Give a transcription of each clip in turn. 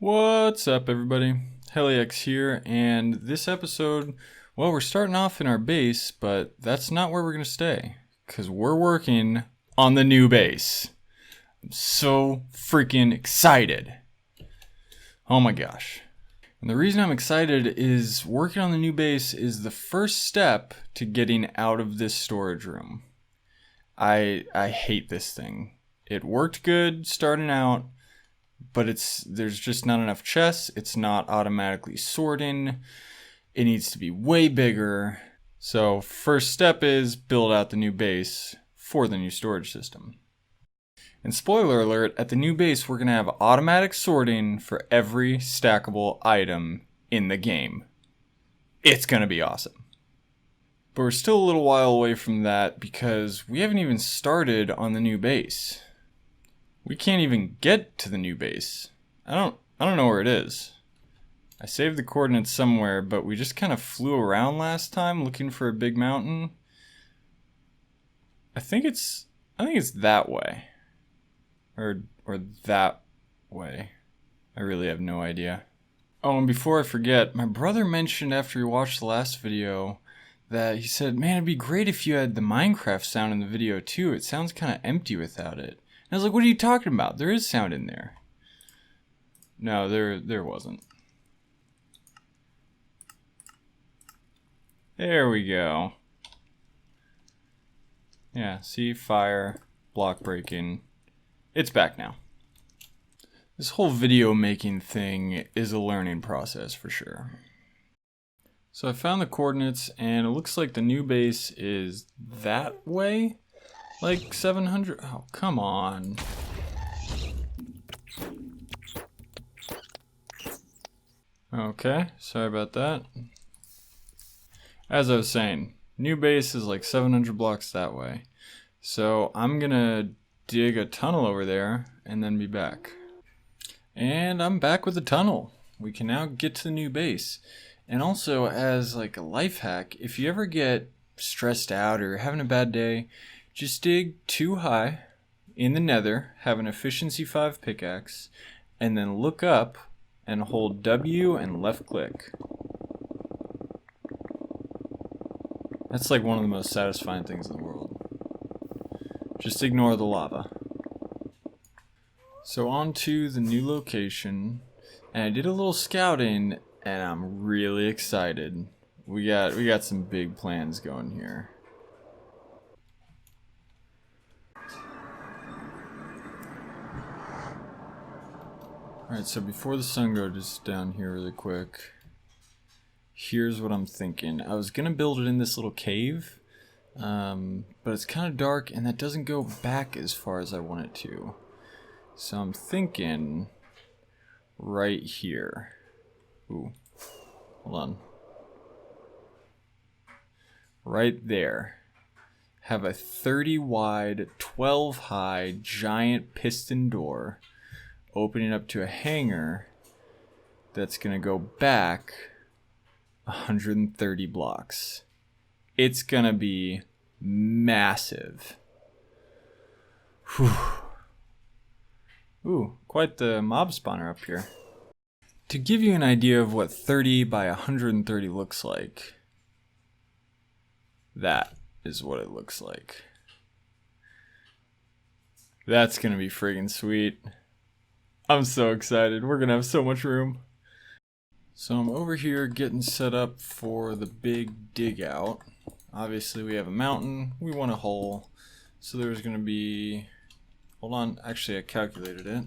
What's up, everybody? Heliex here, and this episode, well, we're starting off in our base, but that's not where we're going to stay, because we're working on the new base. I'm so freaking excited. Oh my gosh. And the reason I'm excited is working on the new base is the first step to getting out of this storage room. I hate this thing. It worked good starting out, but there's just not enough chests. It's not automatically sorting. It needs to be way bigger. So first step is build out the new base for the new storage system. And spoiler alert, at the new base we're going to have automatic sorting for every stackable item in the game. It's going to be awesome. But we're still a little while away from that because we haven't even started on the new base. We can't even get to the new base. I don't know where it is. I saved the coordinates somewhere, but we just kind of flew around last time looking for a big mountain. I think it's that way. Or that way. I really have no idea. Oh, and before I forget, my brother mentioned after he watched the last video that he said, "Man, it'd be great if you had the Minecraft sound in the video too. It sounds kind of empty without it." I was like, what are you talking about? There is sound in there. No, there wasn't. There we go. Yeah, see, fire, block breaking. It's back now. This whole video making thing is a learning process for sure. So I found the coordinates and it looks like the new base is that way. Like 700? Oh, come on. Okay, sorry about that. As I was saying, new base is like 700 blocks that way. So I'm gonna dig a tunnel over there and then be back. And I'm back with the tunnel. We can now get to the new base. And also, as like a life hack, if you ever get stressed out or having a bad day, just dig 2 high in the nether, have an efficiency 5 pickaxe, and then look up and hold W and left click. That's like one of the most satisfying things in the world. Just ignore the lava. So on to the new location, and I did a little scouting and I'm really excited. We got some big plans going here. Alright, so before the sun goes, just down here really quick. Here's what I'm thinking. I was gonna build it in this little cave, but it's kind of dark and that doesn't go back as far as I want it to. So I'm thinking right here. Ooh, hold on. Right there. Have a 30 wide, 12 high, giant piston door opening up to a hangar that's going to go back 130 blocks. It's going to be massive. Whew. Ooh, quite the mob spawner up here. To give you an idea of what 30 by 130 looks like, that is what it looks like. That's going to be friggin' sweet. I'm so excited. We're gonna have so much room. So I'm over here getting set up for the big dig out. Obviously we have a mountain, we want a hole. So there's gonna be, hold on, actually I calculated it.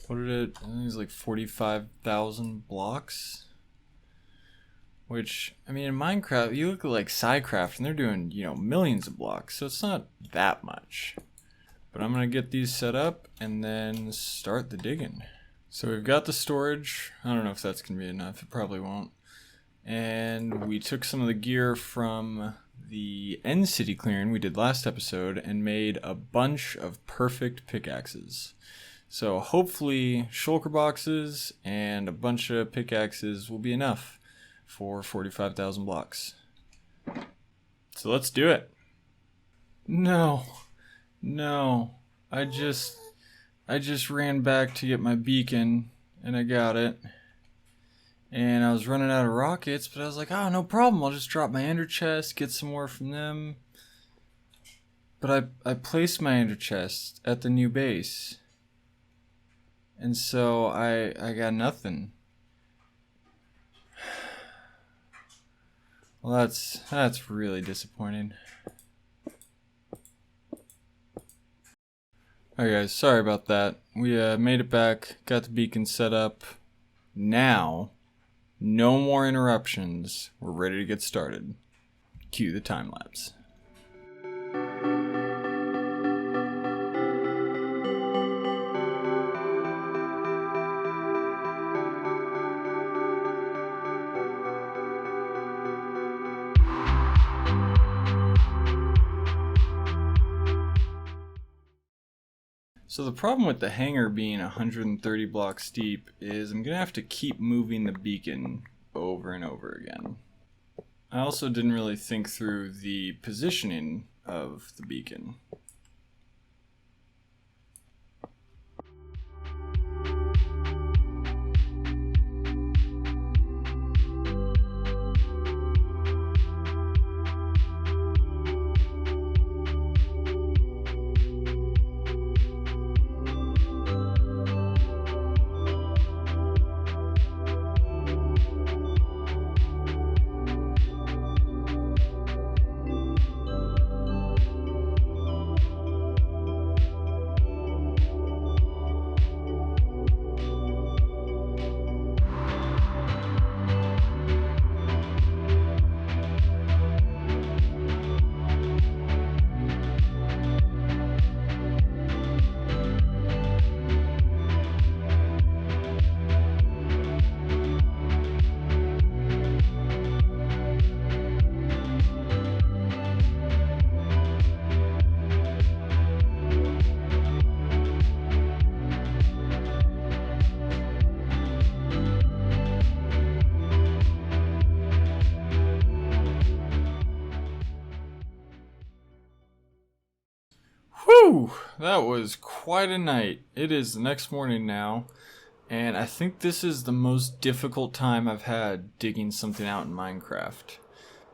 What did it, I think it was like 45,000 blocks. Which, I mean, in Minecraft, you look at like SciCraft and they're doing, millions of blocks. So it's not that much. But I'm going to get these set up and then start the digging. So we've got the storage. I don't know if that's going to be enough. It probably won't. And we took some of the gear from the End City clearing we did last episode and made a bunch of perfect pickaxes. So hopefully shulker boxes and a bunch of pickaxes will be enough for 45,000 blocks. So let's do it. No. I just ran back to get my beacon and I got it. And I was running out of rockets, but I was like, oh, no problem. I'll just drop my ender chest, get some more from them. But I placed my ender chest at the new base. And so I got nothing. Well, that's really disappointing. Alright guys, sorry about that. We made it back, got the beacon set up. Now, no more interruptions. We're ready to get started. Cue the time lapse. So the problem with the hangar being 130 blocks deep is I'm going to have to keep moving the beacon over and over again. I also didn't really think through the positioning of the beacon. Whew! That was quite a night. It is the next morning now, and I think this is the most difficult time I've had digging something out in Minecraft.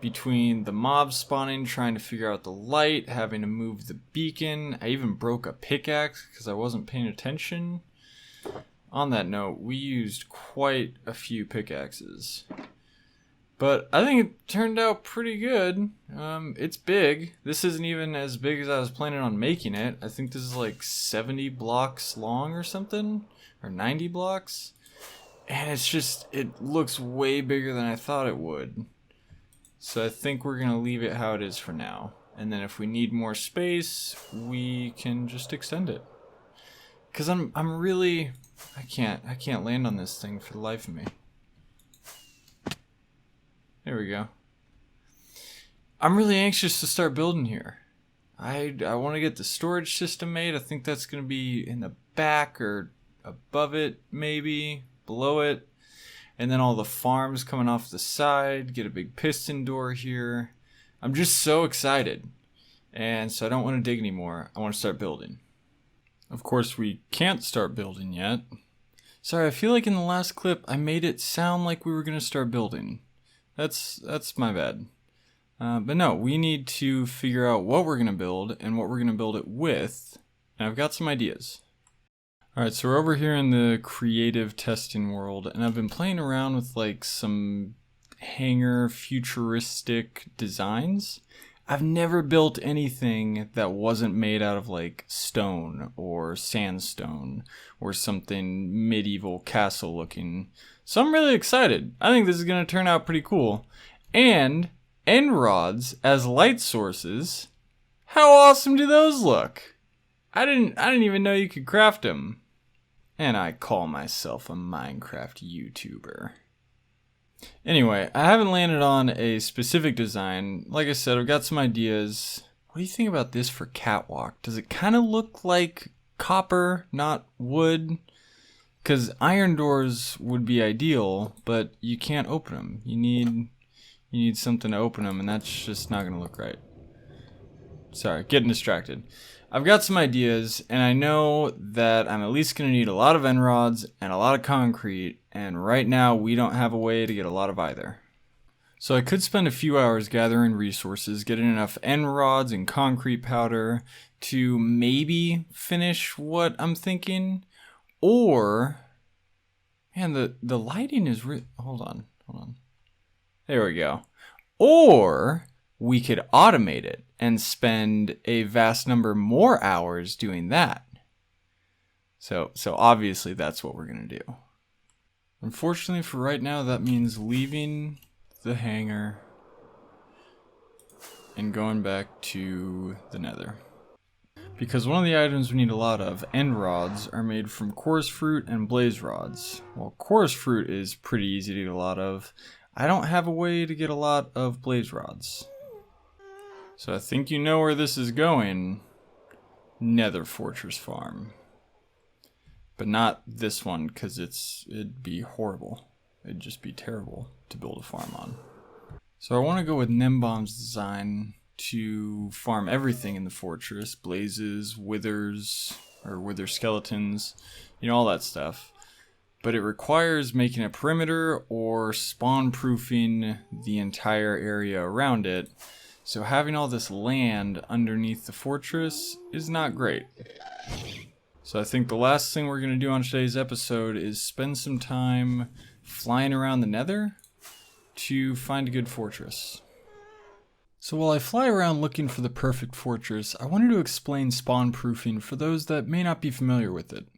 Between the mobs spawning, trying to figure out the light, having to move the beacon, I even broke a pickaxe because I wasn't paying attention. On that note, we used quite a few pickaxes. But I think it turned out pretty good. It's big. This isn't even as big as I was planning on making it. I think this is like 70 blocks long or something, or 90 blocks. And it looks way bigger than I thought it would. So I think we're gonna leave it how it is for now. And then if we need more space, we can just extend it. Cause I can't land on this thing for the life of me. There we go. I'm really anxious to start building here. I want to get the storage system made. I think that's going to be in the back or above it, maybe below it. And then all the farms coming off the side. Get a big piston door here. I'm just so excited. And so I don't want to dig anymore. I want to start building. Of course, we can't start building yet. Sorry, I feel like in the last clip I made it sound like we were going to start building. That's my bad. But no, we need to figure out what we're going to build and what we're going to build it with. And I've got some ideas. Alright, so we're over here in the creative testing world, and I've been playing around with like some hangar futuristic designs. I've never built anything that wasn't made out of like stone or sandstone or something medieval castle looking. So I'm really excited. I think this is going to turn out pretty cool. And end rods as light sources. How awesome do those look? I didn't even know you could craft them. And I call myself a Minecraft YouTuber. Anyway, I haven't landed on a specific design. Like I said, I've got some ideas. What do you think about this for catwalk? Does it kind of look like copper, not wood? Because iron doors would be ideal, but you can't open them. You need something to open them, and that's just not going to look right. Sorry, getting distracted. I've got some ideas, and I know that I'm at least going to need a lot of end rods and a lot of concrete, and right now we don't have a way to get a lot of either. So I could spend a few hours gathering resources, getting enough end rods and concrete powder to maybe finish what I'm thinking, or... Man, the lighting is hold on. There we go. Or we could automate it and spend a vast number more hours doing that. So obviously that's what we're going to do. Unfortunately for right now, that means leaving the hangar and going back to the Nether. Because one of the items we need a lot of, end rods, are made from chorus fruit and blaze rods. Well, chorus fruit is pretty easy to get a lot of. I don't have a way to get a lot of blaze rods. So I think you know where this is going. Nether Fortress Farm. But not this one, because it'd be horrible. It'd just be terrible to build a farm on. So I want to go with Nembomb's design to farm everything in the fortress. Blazes, withers, or wither skeletons, you know, all that stuff. But it requires making a perimeter or spawn proofing the entire area around it. So having all this land underneath the fortress is not great. So I think the last thing we're going to do on today's episode is spend some time flying around the Nether to find a good fortress. So while I fly around looking for the perfect fortress, I wanted to explain spawn proofing for those that may not be familiar with it.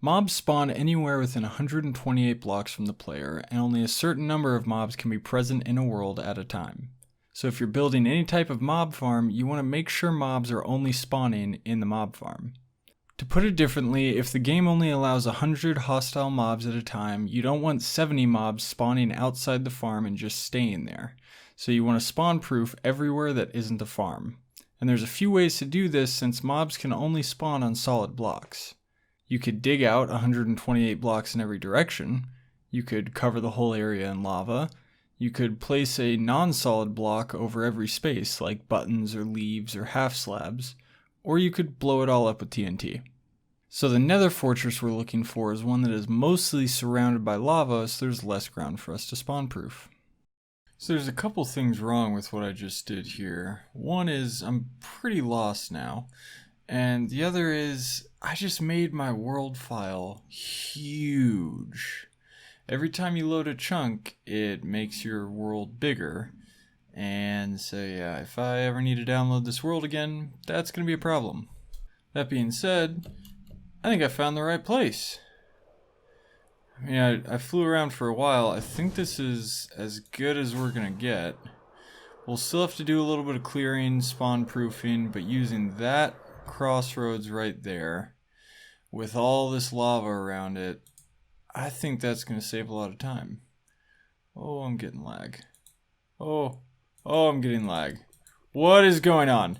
Mobs spawn anywhere within 128 blocks from the player, and only a certain number of mobs can be present in a world at a time. So if you're building any type of mob farm, you want to make sure mobs are only spawning in the mob farm. To put it differently, if the game only allows 100 hostile mobs at a time, you don't want 70 mobs spawning outside the farm and just staying there. So you want to spawn proof everywhere that isn't a farm. And there's a few ways to do this since mobs can only spawn on solid blocks. You could dig out 128 blocks in every direction. You could cover the whole area in lava. You could place a non-solid block over every space like buttons or leaves or half slabs. Or you could blow it all up with TNT. So the Nether Fortress we're looking for is one that is mostly surrounded by lava, so there's less ground for us to spawn proof. So there's a couple things wrong with what I just did here. One is I'm pretty lost now. And the other is I just made my world file huge. Every time you load a chunk, it makes your world bigger. And so yeah, if I ever need to download this world again, that's going to be a problem. That being said, I think I found the right place. I mean, I flew around for a while. I think this is as good as we're going to get. We'll still have to do a little bit of clearing, spawn proofing, but using that crossroads right there, with all this lava around it, I think that's going to save a lot of time. Oh, I'm getting lag. Oh, I'm getting lag. What is going on?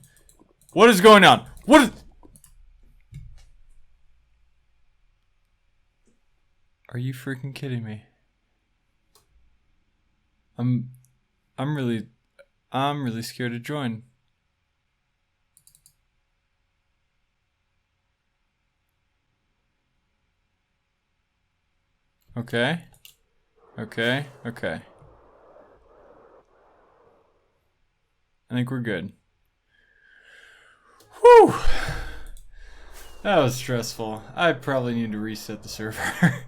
What is going on? What is... Are you freaking kidding me? I'm really scared to join. Okay. I think we're good. Whew! That was stressful. I probably need to reset the server.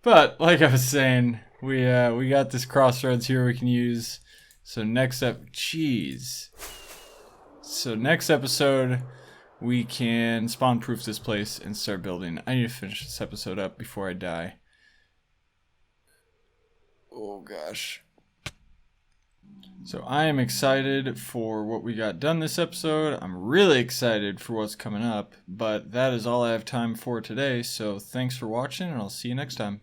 But like I was saying, we got this crossroads here we can use. So next episode we can spawn proof this place and start building. I need to finish this episode up before I die. Oh gosh. So I am excited for what we got done this episode. I'm really excited for what's coming up, but that is all I have time for today. So thanks for watching, and I'll see you next time.